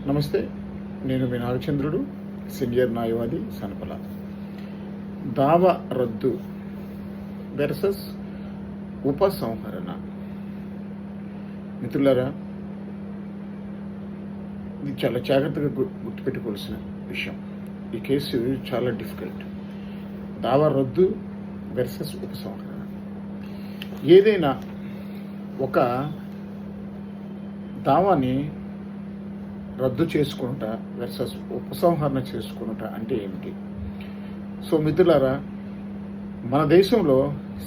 నమస్తే, నేను మీ నాగచంద్రుడు, సీనియర్ న్యాయవాది సనపల. దావా రద్దు వెర్సెస్ ఉపసంహరణ. మిత్రులారా, ఇది చాలా జాగ్రత్తగా గుర్తుపెట్టుకోవాల్సిన విషయం. ఈ కేసు చాలా డిఫికల్ట్. దావా రద్దు వెర్సెస్ ఉపసంహరణ. ఏదైనా ఒక దావాని రద్దు చేసుకుంటా వెర్సెస్ ఉపసంహరణ చేసుకుంటా అంటే ఏమిటి? సో మిత్రులారా, మన దేశంలో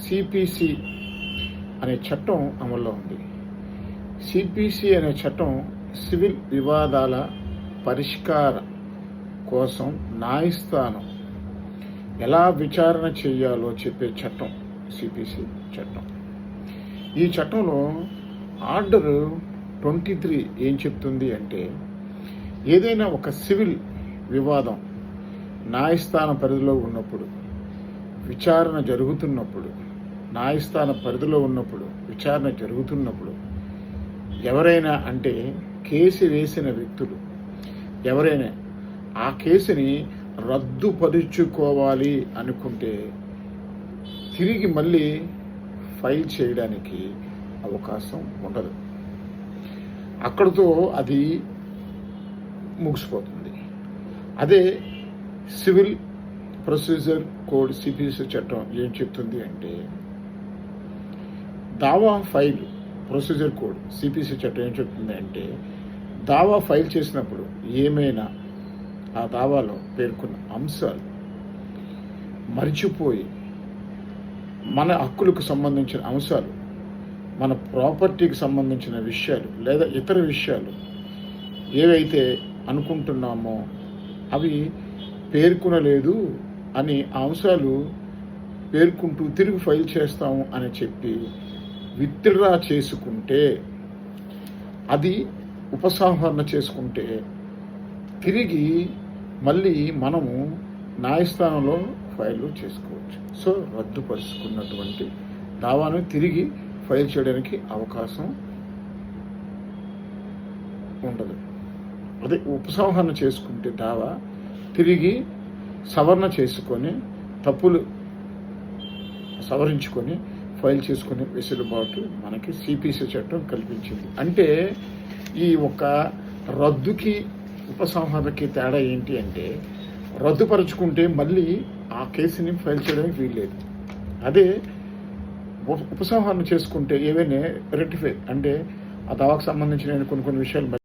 సిపిసి అనే చట్టం అమల్లో ఉంది. సిపిసి అనే చట్టం సివిల్ వివాదాల పరిష్కార కోసం న్యాయస్థానం ఎలా విచారణ చేయాలో చెప్పే చట్టం సిపిసి చట్టం. ఈ చట్టంలో ఆర్డర్ 23 ఏం చెప్తుంది అంటే, ఏదైనా ఒక సివిల్ వివాదం న్యాయస్థాన పరిధిలో ఉన్నప్పుడు, విచారణ జరుగుతున్నప్పుడు, న్యాయస్థాన పరిధిలో ఉన్నప్పుడు, విచారణ జరుగుతున్నప్పుడు ఎవరైనా అంటే కేసు వేసిన వ్యక్తులు ఎవరైనా ఆ కేసుని రద్దుపరుచుకోవాలి అనుకుంటే తిరిగి మళ్ళీ ఫైల్ చేయడానికి అవకాశం ఉండదు. అక్కడితో అది ముగిసిపోతుంది. అదే సివిల్ ప్రొసీజర్ కోడ్ సిపిసి చట్టం ఏం చెప్తుంది అంటే, దావా ఫైల్ ప్రొసీజర్ కోడ్ సిపిసి చట్టం ఏం చెప్తుంది అంటే, దావా ఫైల్ చేసినప్పుడు ఏమైనా ఆ దావాలో పేర్కొన్న అంశాలు మర్చిపోయి మన హక్కులకు సంబంధించిన అంశాలు, మన ప్రాపర్టీకి సంబంధించిన విషయాలు లేదా ఇతర విషయాలు ఏవైతే అనుకుంటున్నామో అవి పేర్కొనలేదు అని ఆ అంశాలు పేర్కొంటూ తిరిగి ఫైల్ చేస్తాము అని చెప్పి విత్డ్రా చేసుకుంటే, అది ఉపసంహరణ చేసుకుంటే తిరిగి మళ్ళీ మనము న్యాయస్థానంలో ఫైల్ చేసుకోవచ్చు. సో రద్దుపరుచుకున్నటువంటి దావాను తిరిగి ఫైల్ చేయడానికి అవకాశం ఉండదు. అదే ఉపసంహరణ చేసుకుంటే దావా తిరిగి సవరణ చేసుకొని, తప్పులు సవరించుకొని ఫైల్ చేసుకునే వెసులుబాటు మనకి సిపిసి చట్టం కల్పించింది. అంటే ఈ ఒక రద్దుకి ఉపసంహరణకి తేడా ఏంటి అంటే, రద్దుపరుచుకుంటే మళ్ళీ ఆ కేసుని ఫైల్ చేయడానికి వీల్లేదు. అదే ఉపసంహరణ చేసుకుంటే ఏవైనా రెక్టిఫై అంటే ఆ దావాకు సంబంధించిన కొన్ని విషయాలు